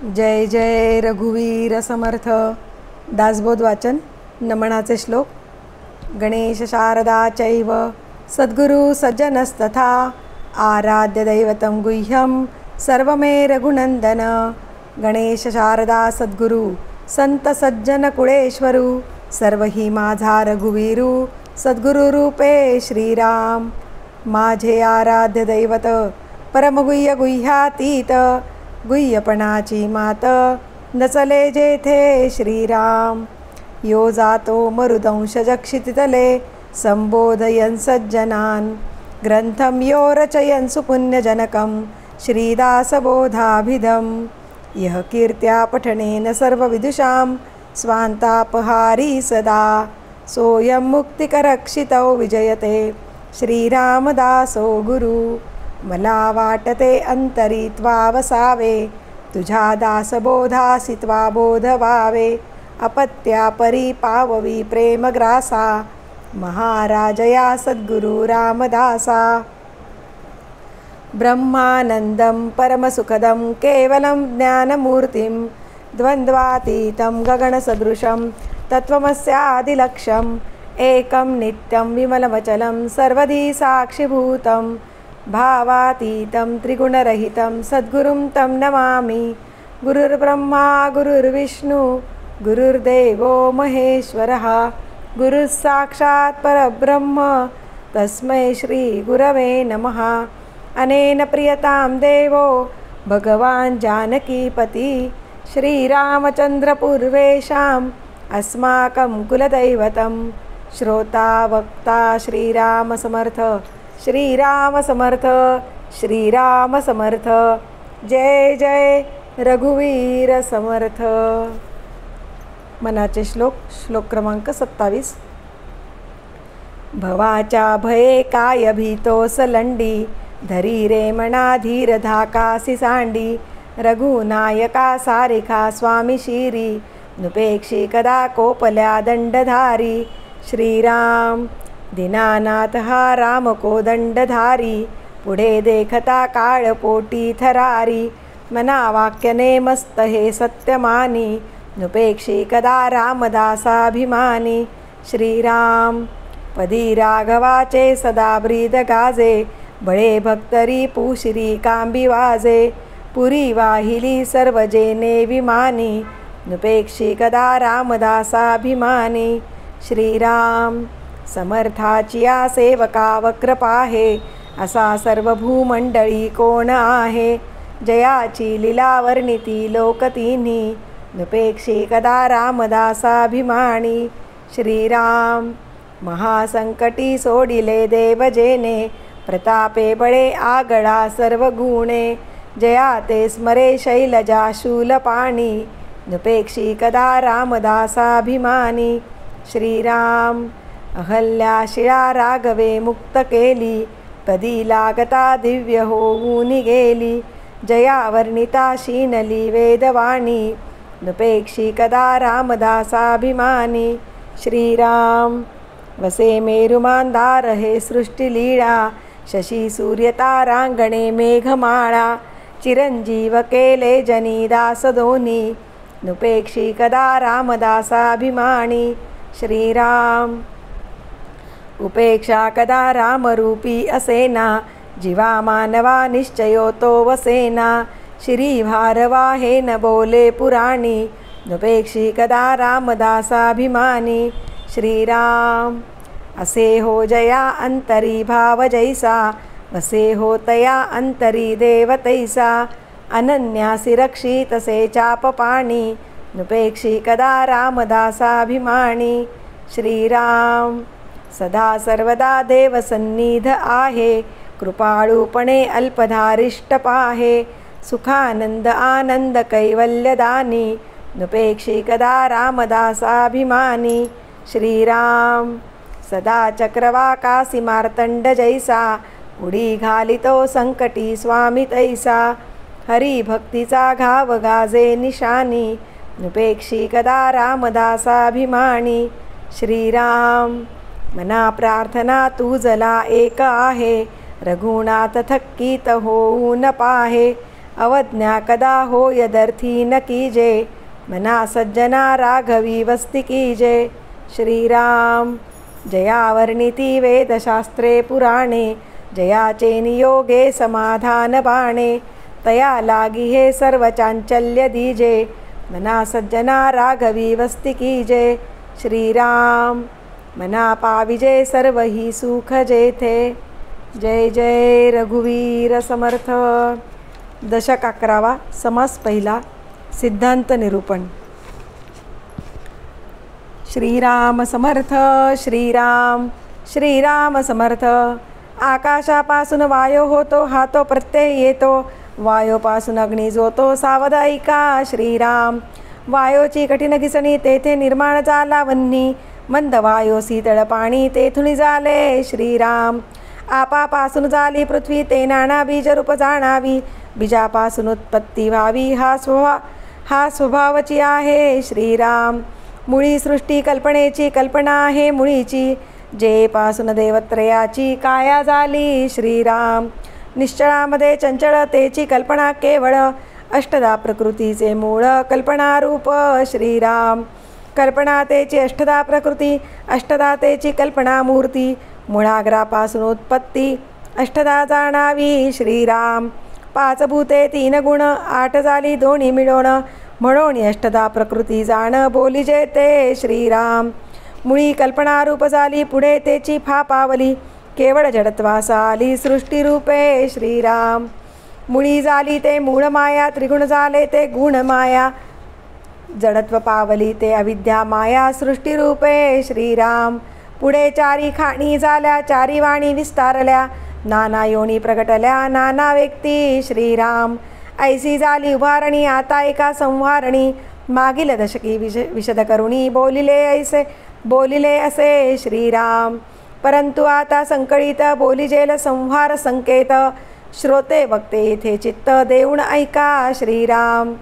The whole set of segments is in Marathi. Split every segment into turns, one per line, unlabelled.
जय जय रघुवीर समर्थ. दासबोध वाचन. नमनाचे श्लोक. गणेश शारदा चैव सद्गुरु सज्जनस्तथा आराध्य दैवतं गुह्यं सर्वमे रघुनंदन. गणेश शारदा सद्गुरु संत सज्जन कुळेश्वरू सर्व ही माझा रघुवीरू सद्गुरु रूपे श्रीराम. माझे आराध्य दैवत परमगुह्य गुह्यातीत गुह्यपणाची मात नचले जेथे श्रीराम. यो जातो मरुदंश जक्षितितले संबोधयन् सज्जनान् ग्रंथं यो रचयन् सुपुण्यजनकं श्रीदासबोधाभिधं. यः कीर्त्या पठनेन सर्वविदुषां स्वान्तापहारी सदा सोऽयं मुक्तिकरक्षितौ विजयते श्रीरामदासो गुरु. मला वाटते अंतरी त्वा वसावे तुझ्या दासबोधासी त्वा बोध व्हावे. अपत्या परी पाववी प्रेमग्रासा महाराजया सद्गुरु रामदासा. ब्रह्मानंदं परमसुखदं केवलं ज्ञानमूर्तिं द्वन्द्वातीतं गगनसदृशं तत्त्वमस्यादिलक्ष्यम् एकं नित्यं विमलमचलं सर्वधी साक्षिभूतं भावातीतं त्रिगुणरहितं सद्गुरुं तं नमामि. गुरुर्ब्रह्मा गुरुर्विष्णु गुरुर्देवो महेश्वरः गुरुः साक्षात् परब्रह्म तस्मै श्रीगुरवे नमः. अनेन प्रियतां देवो भगवान् जानकीपति श्रीरामचन्द्रपूर्वेषाम् अस्माकं कुलदैवतं. श्रोता वक्ता श्रीराम समर्थ श्रीराम समर्थ श्रीराम समर्थ. जय जय रघुवीर समर्थ. मनाचे श्लोक. श्लोक क्रमांक 27. भवाच्या भये काय भीतो सलंडी धरी रे मना धीर धाकासी सांडी. रघुनायका सारिखा स्वामी शिरी नुपेक्षी कदा कोपल्या दंडधारी. श्रीराम दीनानाथ हा राम को दंडधारी पुढे देखता काळ पोटी थरारी. मना वाक्यने मस्त हे सत्यमानी नुपेक्षी कदा रामदासाभिमानी. श्रीराम पदी राघवाचे सदा ब्रीद गाजे बळे भक्तरी पुशिरी कांबी वाजे. पुरी वाहिली सर्व जेने विमानी नुपेक्षी कदा रामदासाभिमानी. श्रीराम समर्थाचिया सेवका वक्र पाहे असा सर्व भूमंडळी कोण आहे. जयाची लीला वर्णिती लोकतिन्ही नुपेक्षी कदा रामदासाभिमानी. श्रीराम महासंकटी सोडिले देव जेने प्रतापे बळे आगळा सर्व गुणे. जया ते स्मरे शैलजा शूलपाणी नुपेक्षी कदा रामदासाभिमानी. श्रीराम अहल्या शिळा राघवे मुक्त केली पदी लागता दिव्य होऊन गेली. जया वर्णिता शीनली वेदवाणी नुपेक्षी कदा रामदासाभिमानी. श्रीराम वसे मेरुमांदार हे सृष्टिलीळा शशी सूर्यतारांगणे मेघमाळा. चिरंजीव केले जनी दास दोन्ही नुपेक्षी कदा रामदासाभिमानी. श्रीराम उपेक्षा कदा रामरूपी असेना जीवा मानवा निश्चयो तो वसेना. श्री भारवाहे न बोले पुराणी नुपेक्षी कदा रामदासाभिमानी. श्रीराम असे हो जया अंतरी भाव जैसा वसे हो तया अंतरी देव तैसा. अनन्यासी रक्षितसे चापपाणी नुपेक्षी कदा रामदासाभिमानी. श्रीराम सदा सर्वदा देव सन्निध आहे कृपाळूपणे अल्पधारिष्ट पाहे. सुखानंद आनंद कैवल्यदानी नुपेक्षी कदा रामदासाभिमानी. श्रीराम सदा चक्रवाकासी मार्तंड जैसा उडी घालितो संकटी स्वामी तैसा. हरी भक्तीचा घाव गाजे निशानी नुपेक्षी कदा रामदासाभिमानी. श्रीराम मना प्रार्थना तुझला एक आहे रघुनाथ थक्कीत होऊन पाहे. अवज्ञा कदा हो यदर्थी न कीजे, मना सज्जना राघवी वस्ती कीजे. श्रीराम. जयावर्णिती वेदशास्त्रे पुराणे, जयाचे नियोगे समाधान बाणे. तया लागी हे सर्व चांचल्य दीजे, मना सज्जना राघवी वस्ती कीजे. श्रीराम. मना पाविजे सर्व ही सुख जेथे. जय जय रघुवीर समर्थ. दशक 11. समास पहिला. सिद्धांत निरूपण. श्रीराम समर्थ. श्रीराम. श्रीराम समर्थ. आकाशापासून वायू होतो, हा तो प्रत्यय येतो. वायूपासून अग्नी जोतो, सावध ऐका. श्रीराम. वायूची कठीण घिसणी, तेथे निर्माण झाला वन्नी. मंद वायू शीतळ पाणी, तेथुनी झाले. श्रीराम. आपापासून झाली पृथ्वी, ते नाना बीज रूप जाणावी. बीजापासून उत्पत्ती व्हावी, हा स्वभावची आहे. श्रीराम. मुळी सृष्टी कल्पनेची, कल्पना आहे मुळीची. जे पासून देवत्रयाची काया झाली. श्रीराम. निश्चळामध्ये चंचलतेची कल्पना केवळ, अष्टदा प्रकृतीचे मूळ कल्पना रूप. श्रीराम. कल्पना तेची अष्टदा प्रकृती, अष्टदा तेची कल्पना मूर्ती. मूळाग्रापासून उत्पत्ती, अष्टदा जाणावी. श्रीराम. पाच भूते 3 गुण, 8 झाली दोन्ही मिळवण. म्हणून अष्टदा प्रकृती जाण बोलिजे ते. श्रीराम. मुळी कल्पना रूप झाली, पुढे तेची फापावली. केवळ जडत्वास आली सृष्टी रूपे. श्रीराम. मुळी झाली ते मूळ माया, त्रिगुण झाले ते गुण माया. जडत्व पावली ते अविद्या माया सृष्टी रूपे. श्रीराम. पुढे चारी खाणी झाल्या, चारी वाणी विस्तारल्या. नाना योनी प्रगटल्या, नाना व्यक्ती. श्रीराम. ऐसी झाली उभारणी, आता एका संवारणी. मागील दशकी विशद करुणी, बोलिले असे. श्रीराम. परंतु आता संकळित, बोलिजेल संहार संकेत. श्रोते वक्ते येथे चित्त देऊन ऐका. श्रीराम.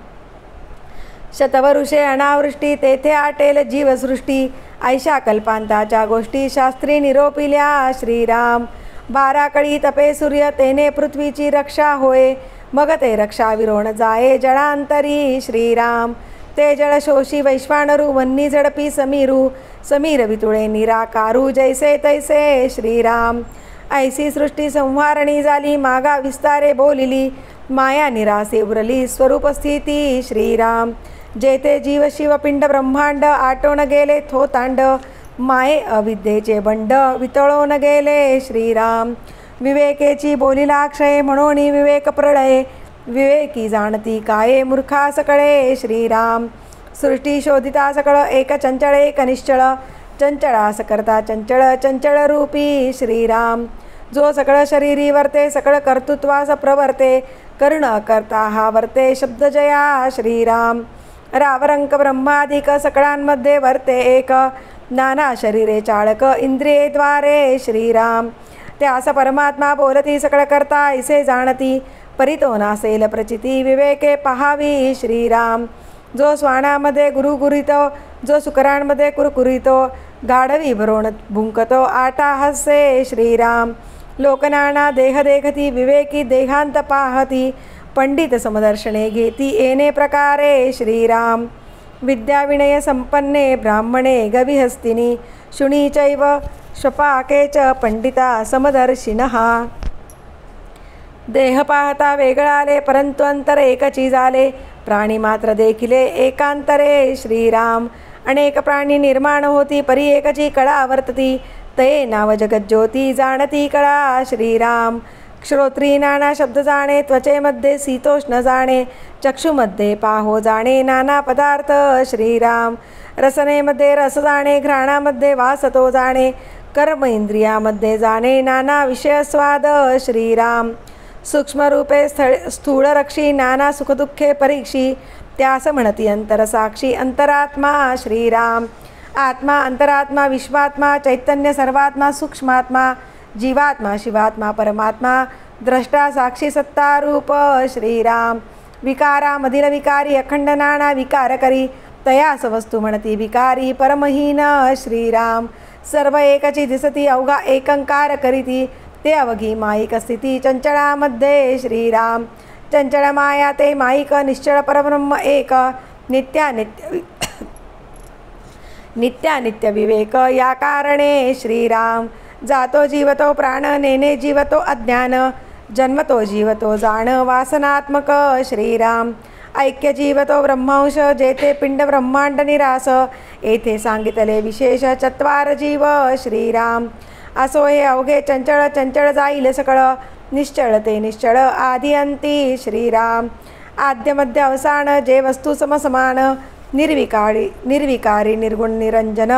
शतवरुषे अनावृष्टी, तेथे आटेल जीवसृष्टी. ऐशा कल्पांताच्या गोष्टी शास्त्री निरोपिल्या. श्रीराम. 12 कळी तपे सूर्य, तेने पृथ्वीची रक्षा होय. मग ते रक्षा विरोण जाये जळांतरी. श्रीराम. ते जळ शोषी वैश्वानरू, वन्नी झडपी समीरू. समीर वितुळे निराकारू, जैसे तैसे. श्रीराम. ऐसी सृष्टी संहारणी झाली, मागा विस्तारे बोलिली. माया निरासे उरली, स्वरूप स्थिती. श्रीराम. जेथे जीव शिवपिंड ब्रह्मांड, आटोन गेले थोतांड. माये अविद्येचे बंड, वितळून गेले. श्रीराम. विवेकेची बोलिला क्षय, म्हणून विवेक प्रळये. विवेकी जाणती काये, मूर्खा सकळे. श्रीराम. सृष्टी शोधिता सकळ, एक चंचळ एक निश्चळ. चंचळास करता चंचळ, चंचळ रूपी. श्रीराम. जो सकळ शरीरी वर्ते, सकळ कर्तृत्वास प्रवर्ते. कर्ण करता हा वर्ते, शब्द जया. श्रीराम. रावरंक ब्रह्माधिक, सकळांमध्ये वर्ते एक. नाना शरीरे चाळक, इंद्रिये द्वारे. श्रीराम. त्यास परमात्मा बोलती, सकळ करता ऐसे जाणती. परितो नासेल प्रचिती, विवेके पहावी. श्रीराम. जो स्वानामध्ये गुरुगुरितो, जो शुकरांमध्ये कुरकुरितो. गाढवी भरोण भुंकतो, आटा हसे. श्रीराम. लोकनाना देह देखती, विवेकी देहांत पाहती. पंडित समदर्शने घेती, येणे प्रकारे. श्रीराम. विद्या विनय संपन्ने, ब्राह्मणे गविहस्तिनी. शुनीचैव शपाके च पंडिता समदर्शिनः. देह पाहता वेगळाले, परंतु अंतर एकची झाले. प्राणी मात्र देखिले एकांतरे. श्रीराम. अनेक प्राणी निर्माण होती, परी एकची कळा वर्तती. ते नाव जगज्योती, जाणती कळा. श्रीराम. श्रोत्री नाना शब्द जाणे, त्वचेमध्ये शीतोष्ण जाणे. चक्षुमध्ये पाहो जाणे, नाना पदार्थ. श्रीराम. रसनेमध्ये रस जाणे, घ्राणामध्ये वासतो जाणे. कर्म इंद्रियामध्ये जाणे, नाना विषय स्वाद. श्रीराम. सूक्ष्मरूपे स्थूळ रक्षी, नाना सुखदुःखे परीक्षी. त्यास म्हणती अंतरसाक्षी, अंतरात्मा. श्रीराम. आत्मा, अंतरात्मा, विश्वात्मा, चैतन्य सर्वात्मा, सूक्ष्मात्मा. जीवात्मा, शिवात्मा, परमात्मा. द्रष्टा, साक्षी, सत्ता, रूप. श्रीराम. विकारामधील विकारी, अखंड नाना विकार करी. तयास वस्तू म्हणती विकारी, परमहीन. श्रीराम. सर्व एकची दिसती, अवघा एकंकार करीती. ते अवघी माईक स्थिती, चंचळामध्ये. श्रीराम. चंचळ माया ते माईक निश्चळ परब्रह्म एक नित्यानित्य नित्यानित्य विवेक या कारणे श्रीराम जातो जीवतो प्राण नेने जीवतो अज्ञान जन्मतो जीवतो जाण वासनात्मक श्रीराम ऐक्य जीवतो ब्रह्मांश जेथे पिंड ब्रह्मांड निरास येथे सांगितले विशेष चत्वार जीव श्रीराम असो हे अवघे चंचळ चंचळ जाईल सकळ निश्चळ ते निश्चळ आदि अंती श्रीराम आद्य मध्य अवसान जे वस्तू समसमान निर्विकारी निर्गुण निरंजन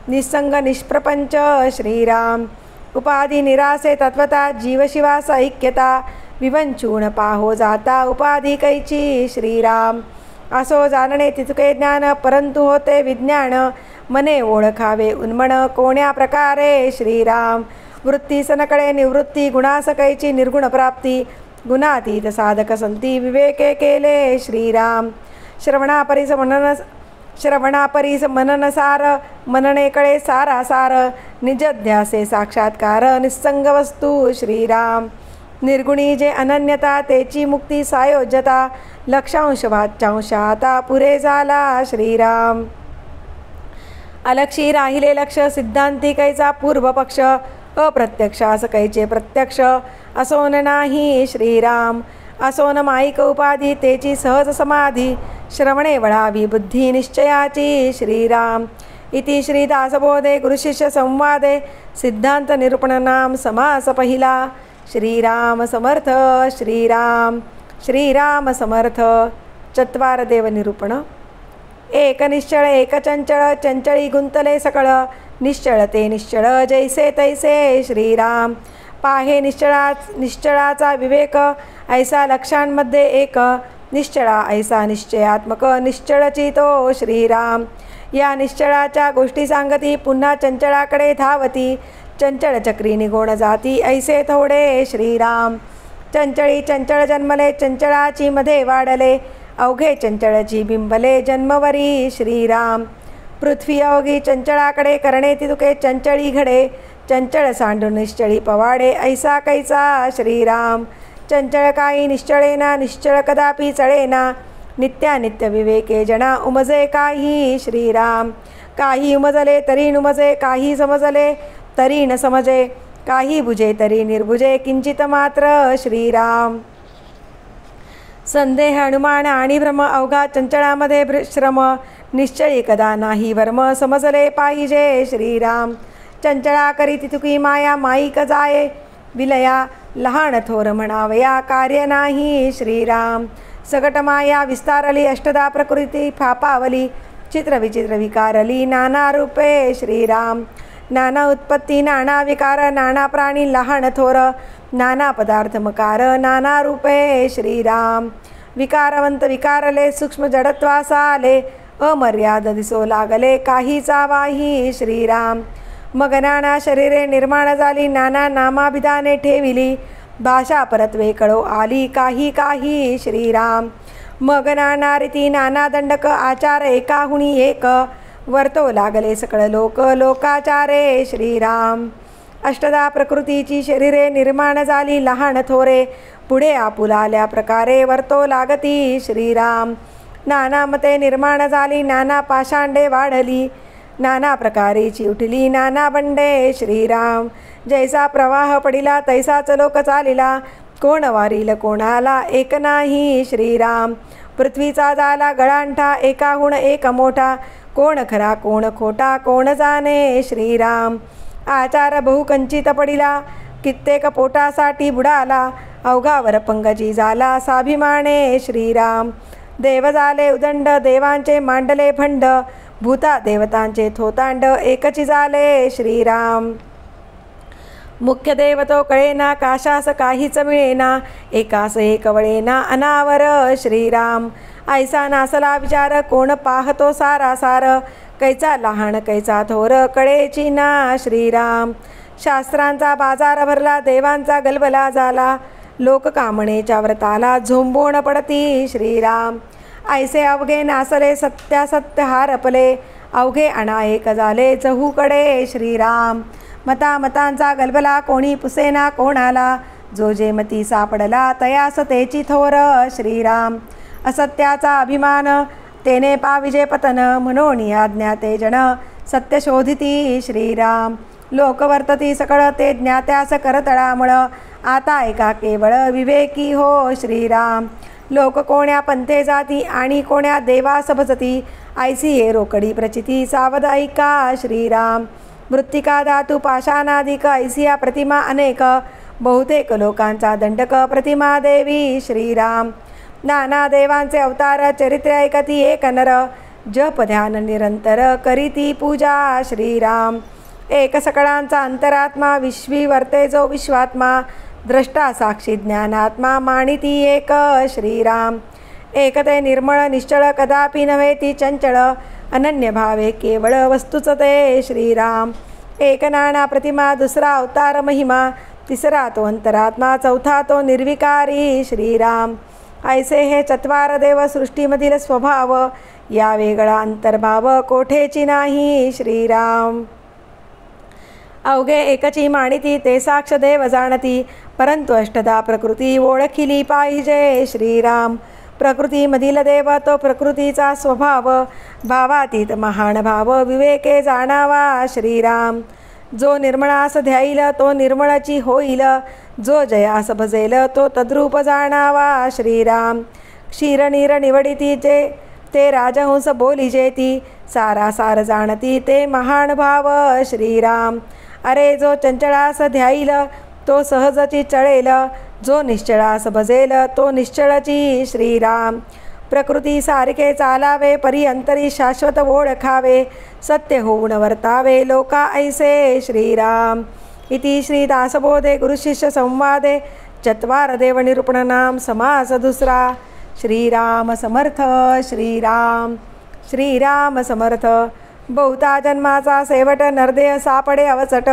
निसंग निष्प्रपंच श्रीराम उपाधी निरासे तत्वता जीवशिवास ऐक्यता विवंचून पाहो जाता उपाधी कैची श्रीराम असो जाणणे तितके ज्ञान परंतु होते विज्ञान मने ओळखावे उन्मन कोण्या प्रकारे श्रीराम वृत्ती सनकडे निवृत्ती गुणासकैची निर्गुण प्राप्ती गुणातीत साधक संती विवेके केले श्रीराम श्रवणापरीस मननसार मननेकडे सारासार निजध्यासे साक्षात्कार निस्संग वस्तू श्रीराम निर्गुणी जे अनन्यता तेची मुक्ती सायोज्यता लक्षांश वाच्यांशाता पुरे झाला श्रीराम अलक्षी राहिले लक्ष सिद्धांती कैचा पूर्व पक्ष अप्रत्यक्षास कैचे प्रत्यक्ष असोन नाही श्रीराम असोन माईक उपाधी तेची सहज समाधी श्रवणे वळावी बुद्धी निश्चयाची श्रीराम इति श्रीदासबोधे गुरुशिष्य संवादे सिद्धांत निरूपण नाम समास पहिला श्रीराम समर्थ श्रीराम श्रीराम समर्थ चत्वार देव निरूपण एक निश्चळ एक चंचळ चंचळी गुंतले सकळ निश्चळ ते निश्चळ जैसे तैसे श्रीराम पाहे निश्चळाचा विवेक ऐसा लक्षांमध्ये एक निश्चळा ऐसा निश्चयात्मक निश्चळची तो श्रीराम या निश्चळाच्या गोष्टी सांगती पुन्हा चंचळाकडे धावती चंचळ चक्री निगोण जाती ऐसे थोडे श्रीराम चंचळी चंचळ जन्मले चंचळाची मध्ये वाढले अवघे चंचळची बिंबले जन्मवरी श्रीराम पृथ्वी अवघी चंचळाकडे करणे तितुके चंचळी घडे चंचळ सांडून निश्चळी पवाडे ऐसा कैसा श्रीराम चंचळ काही निश्चळेना निश्चळ कदापि चळेना नित्यानित्य विवेके जना उमजे काही श्रीराम काही उमजले तरी नुमजे काही समजले तरी न समजे काही बुजे तरी निर्बुजे किंचित मात्र श्रीराम संदेह अनुमान आणि भ्रम अवघा चंचळामध्ये श्रम निश्चयी कदा नाही वर्म समजले पाहिजे श्रीराम चंचळा करी तितुकी माया माईक जाये विलया लहान थोर म्हणावया कार्य नाही श्रीराम सगट माया विस्तारली अष्टदा प्रकृती फापावली चित्रविचित्र विकारली नाना रूपे श्रीराम नाना उत्पत्ती नाना विकार नाना प्राणी लहान थोर नाना पदार्थ मकार नाना रूपे श्रीराम विकारवंत विकारले सूक्ष्म जडत्वास आले अमर्याद दिसो लागले काही चावाही श्रीराम मग नाना शरीरे निर्माण झाली नाना नामाभिधाने ठेविली भाषा परत्वे कळो आली काही काही श्रीराम मग नाना रीती नाना दंडक आचार एकाहुनी एक वर्तो लागले सकळ लोक लोकाचारे श्रीराम अष्टदा प्रकृतीची शरीरे निर्माण झाली लहान थोरे पुढे आपुलाल्या प्रकारे वर्तो लागती श्रीराम नाना मते निर्माण झाली नाना पाषांडे वाढली नाना प्रकारेची उठली नाना बंडे श्रीराम जैसा प्रवाह पडिला तैसाच लोक चालिला कोण वारील कोणाला एक नाही श्रीराम पृथ्वीचा झाला गळांठा एकाहून एक मोठा कोण खरा कोण खोटा कोण जाणे श्रीराम आचार बहुकंचित पडिला कित्येक पोटासाठी बुडाला अवघावर पंगजी झाला साभिमाने श्रीराम देव झाले उदंड देवांचे मांडले भंड भूता देवतांचे थोतांड एकची झाले श्रीराम मुख्य देव तो कळेना काशास काहीच मिळेना एकास एक वळेना अनावर श्रीराम ऐसा नासला विचार कोण पाहतो सारासार कैचा लहान कैचा थोर कळेची ना श्रीराम शास्त्रांचा बाजार भरला देवांचा गलबला झाला लोक कामणेच्या व्रताला झोंबून पडती श्रीराम ऐसे अवघे नासले सत्यासत्य हारपले अवघे अनायक झाले चहूकडे श्रीराम मतांचा गलबला कोणी पुसेना कोणाला जो जेमती सापडला तयास तेची थोर श्रीराम. असत्याचा अभिमान तेने पाविजे पतन, म्हणून आज्ञा ते जन सत्य शोधिती श्रीराम. लोक वर्तती सकळ ते ज्ञात्यास करतळामुळ, आता एका केवळ विवेकी हो श्रीराम. लोक कोण्या पंथे जाती आणि कोण्या देवास भजती, ऐसी हे रोकडी प्रचिती सावध ऐका श्रीराम. मृत्तिका धातू पाषाणाधिक ऐसिया प्रतिमा अनेक, बहुतेक लोकांचा दंडक प्रतिमा देवी श्रीराम. नाना देवांचे अवतार चरित्र ऐकती एक नर, जप ध्यान निरंतर करीती पूजा श्रीराम. एक सकळांचा अंतरात्मा विश्वी वर्ते जो विश्वात्मा, द्रष्टा साक्षी ज्ञानात्मा मानिती एक श्रीराम. एक ते निर्मळ निश्चळ कदापि नव्हे ती चंचळ, अनन्य भावे केवळ वस्तुच ते श्रीराम. एक नाना प्रतिमा दुसरा अवतार महिमा, तिसरा तो अंतरात्मा चौथा तो निर्विकारी श्रीराम. ऐसे हे चत्वार देव सृष्टीमधील स्वभाव, या वेगळा अंतर्भाव कोठेची नाही श्रीराम. अवघे एकची मानिती ते साक्ष देव जाणती, परंतु अष्टदा प्रकृती ओळखिली पाहिजे श्रीराम. प्रकृतीमधील देव तो प्रकृतीचा स्वभाव, भावातीत महान भाव विवेके जाणावा श्रीराम. जो निर्मळास ध्याईल तो निर्मळची होईल, जो जयास भजेल तो तद्रूप जाणावा श्रीराम. क्षीरनीर निवडिती जे ते राजहंस बोलिजेती, सारासार जाणती ते महान भाव श्रीराम. अरे जो चंचळास ध्याईल तो सहजची चळेल, जो निश्चळास भजेल तो निश्चळची श्रीराम. प्रकृती सारखे चालावे परी अंतरी शाश्वत ओळखावे, सत्य होऊन वर्तावे लोका ऐसे श्रीराम. इति श्री दासबोधे गुरुशिष्य संवादे चत्वार देव निरूपण नाम समास दुसरा. श्रीराम समर्थ. श्रीराम श्रीराम समर्थ. बहुता जन्माचा सेवट नरदेह सापडे अवचट,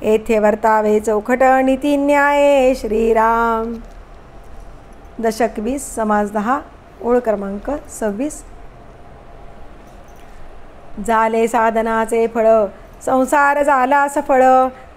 येथे वर्तावे चौखट नीती न्याये श्रीराम. दशक 20 समास 10 ओळ क्रमांक 26. झाले साधनाचे फळ संसार झाला सफळ,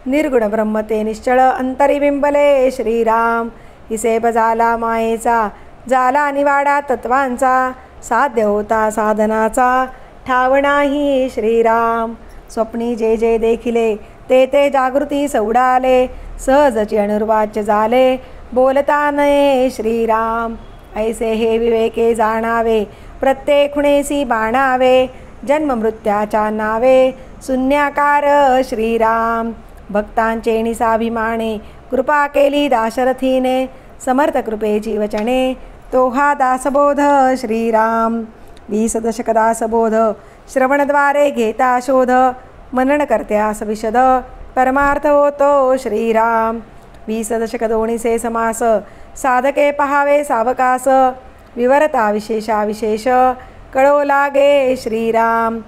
निर्गुण ब्रह्म ते निश्चळ अंतरी बिंबले श्रीराम. हिसेब झाला मायेचा झाला निवाडा तत्वांचा, साध्य होता साधनाचा ठाव नाही श्रीराम. स्वप्नी जे जे देखिले ते ते जागृती सौडाले, सहजची अनुर्वाच्य झाले बोलता नये श्रीराम. ऐसे हे विवेके जाणावे प्रत्येक खुणेसी बाणावे, जन्म मृत्याच्या नावे शून्याकार श्रीराम. भक्तांचे निसाभिमाने कृपा केली दाशरथीने, समर्थ कृपेची वचने तो हा दासबोध श्रीराम. 20 दशक दासबोध श्रवणद्वारे घेता शोध, मनन करत्यास विशद परमार्थ होतो श्रीराम. 20 दशक दोन्हीचे समास साधके पहावे सावकास, विवरता विशेषा विशेष कळो लागे श्रीराम.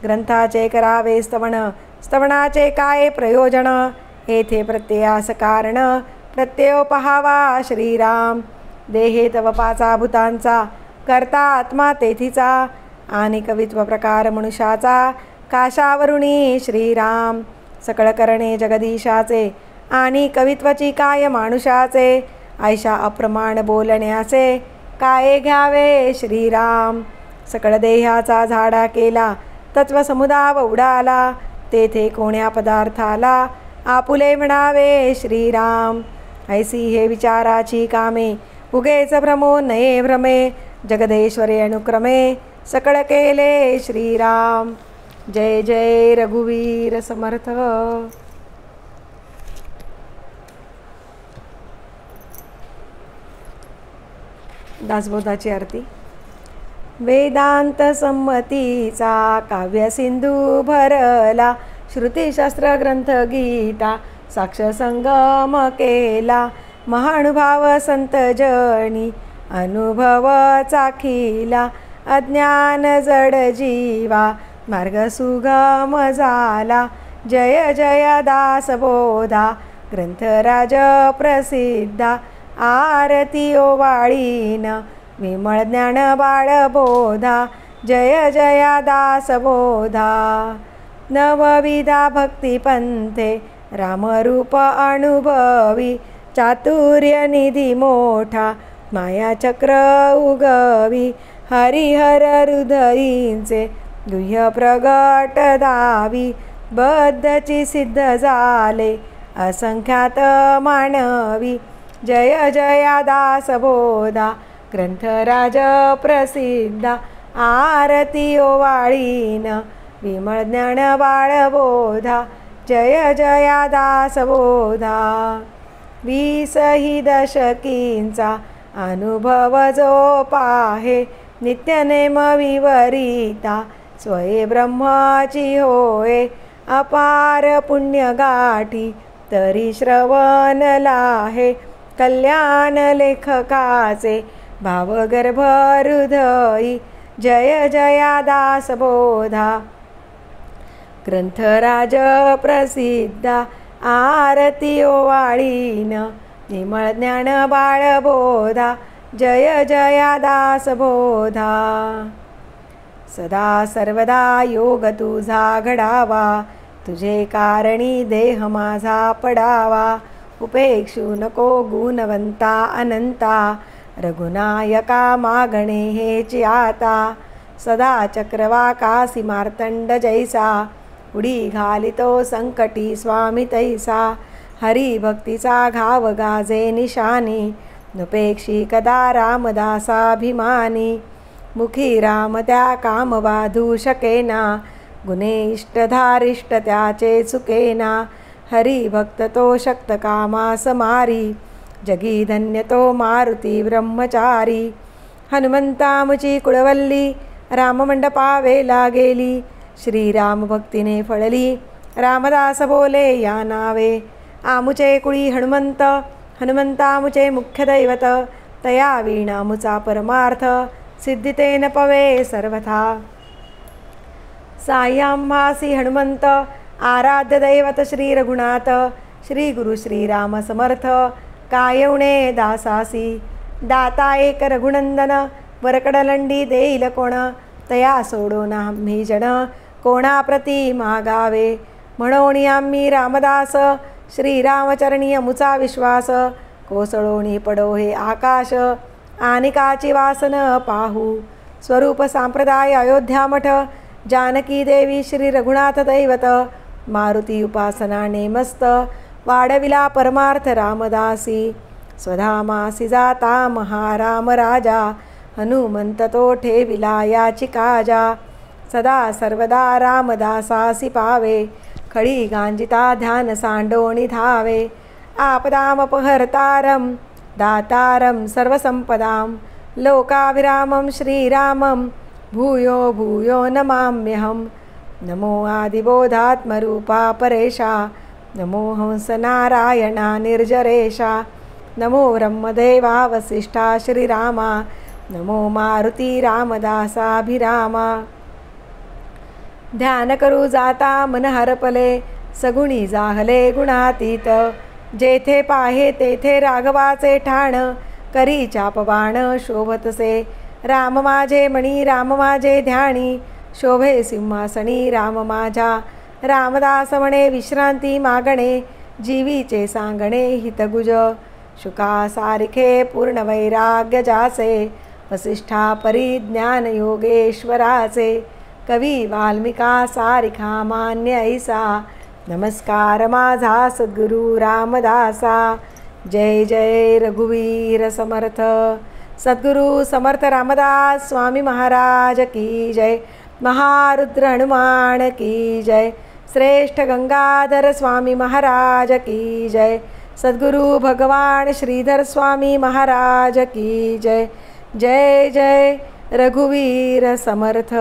ग्रंथाचे करावे स्तवन स्तवनाचे काय प्रयोजन, येथे प्रत्ययास कारण प्रत्ययो पहावा श्रीराम. देहे तव पाचा भूतांचा करता आत्मा तेथीचा, आणि कवित्व प्रकार मनुष्याचा काशावरुणी श्रीराम. सकळ करणे जगदीशाचे आणि कवित्वाची काय मानुषाचे, ऐशा अप्रमाण बोलण्याचे काय घ्यावे श्रीराम. सकळ देहाचा झाडा केला तत्व समुदाव उडाला, तेथे कोण्या पदार्थाला आपुले म्हणावे श्रीराम. ऐसी हे विचाराची कामे उगेच भ्रमो नये भ्रमे, जगदेश्वरे अनुक्रमे सकळ केले श्रीराम. जय जय रघुवीर समर्थ. दासबोधाची आरती. वेदांत संमतीचा काव्य सिंधू भरला, श्रुतिशास्त्र ग्रंथ गीता साक्ष संगम केला, महानुभाव संत जनी अनुभव चाखिला, अज्ञान जड जीवा मार्ग सुगम झाला. जय जय दासबोधा ग्रंथराज प्रसिद्धा, आरती ओवाळीन विमळ ज्ञान बाळबोधा. जय जय दासबोधा. नवविधा भक्तिपंथे रामरूप अनुभवी, चातुर्य निधी मोठा मायाचक्र उगवी हरिहर हृदयींचे गुह्य प्रगट दावी बद्धची सिद्ध झाले असंख्यात मानवी जय जया दास बोधा ग्रंथराज प्रसिद्धा आरती ओवाळीन विमळ ज्ञान बाळबोधा जय जया दास बोधा 20 दशकींचा अनुभव जो पाहे नित्यनेम विवरिता स्वये ब्रह्माची होय अपार पुण्य गाठी तरी श्रवण लाहे कल्याण लेखकाचे भावगर्भ हृदयी जय जया दास बोधा ग्रंथराज प्रसिद्धा आरती ओवाळीन विमळ ज्ञान बाळबोधा जय जया दास बोधा सदा सर्वदा योग तुझा घडावा तुझे कारणी देह माझा पडावा उपेक्षू नको गुणवंता अनंता रघुनायका मागणे हेची आता सदा चक्रवाकासी मार्तंड जैसा उडी घालितो संकटी स्वामी तैसा हरिभक्तीचा घाव गाजे निशानी नुपेक्षी कदा रामदासाभिमानी मुखी राम त्या काम बाधू शकेना गुणे इष्टधारिष्ट त्याचे चुकेना हरिभक्त तो शक्त कामास मारी जगी धन्य तो मारुती ब्रह्मचारी हनुमंतामुची कुळवल्ली राममंडपावेला गेली श्रीराम भक्तीने फळली रामदास बोले या नावे आमुचे कुळी हनुमंत हनुमंतामुचे मुख्य दैवत तया वीणामुचा परमार्थ सिद्धितेन पवे सर्वथा साह्याम्हासी हनुमंत आराध्य दैवत श्री रघुनाथ श्री गुरु श्रीराम समर्थ कायवणे दासासी दाता एक रघुनंदन वरकडलंडी देईल कोण तया सोडो ना आम्ही जन कोणाप्रती मागावे म्हणून आम्ही रामदास श्रीरामचरणी अमुचा विश्वास कोसळोणी पडो हे आकाश आनिकाची वासन पाहू स्वरूप संप्रदाय अयोध्या मठ जानकी देवी श्री रघुनाथ दैवत मारुती उपासना नेमस्त वाढविला परमार्थ रामदासी स्वधामासी जाता महाराम राजा हनुमंत तो ठेविला याची काजा सदा सर्वदा रामदासासी पावे खळी गांजिता ध्यान सांडोणी धावे आपदामपहर्तारं दातारं सर्वसंपदां लोकाभिरामं श्रीरामं भूयो भूयो नमाम्यहं नमो आदिबोधात्मरूपा परेशा नमो हंसनारायणा निर्जरेशा नमो ब्रह्मदेवा वसिष्ठा श्रीरामा नमो मारुती रामदासाभिरामा ध्यान करू जाता मन हरपले सगुणी जाहले गुणातीत जेथे पाहे तेथे राघवाचे ठाण करी चापबाण शोभतसे राम माझे मणी राम माझे ध्यानी शोभे सिंहासनी राम माझा रामदास म्हणे विश्रांती मागणे जीवीचे सांगणे हितगुज शुका सारिखे पूर्ण वैराग्य जासे वसिष्ठा परिज्ञान योगेश्वराचे कवी वाल्मिका सारिखा मान्य ऐसा नमस्कार माझा सद्गुरु रामदासा जय जय रघुवीर समर्थ सद्गुरु समर्थ रामदास स्वामी महाराज की जय महारुद्र हनुमान की जय श्रेष्ठ गंगाधर स्वामी महाराज की जय सद्गुरु भगवान श्रीधर स्वामी महाराज की जय जय जय रघुवीर समर्थ।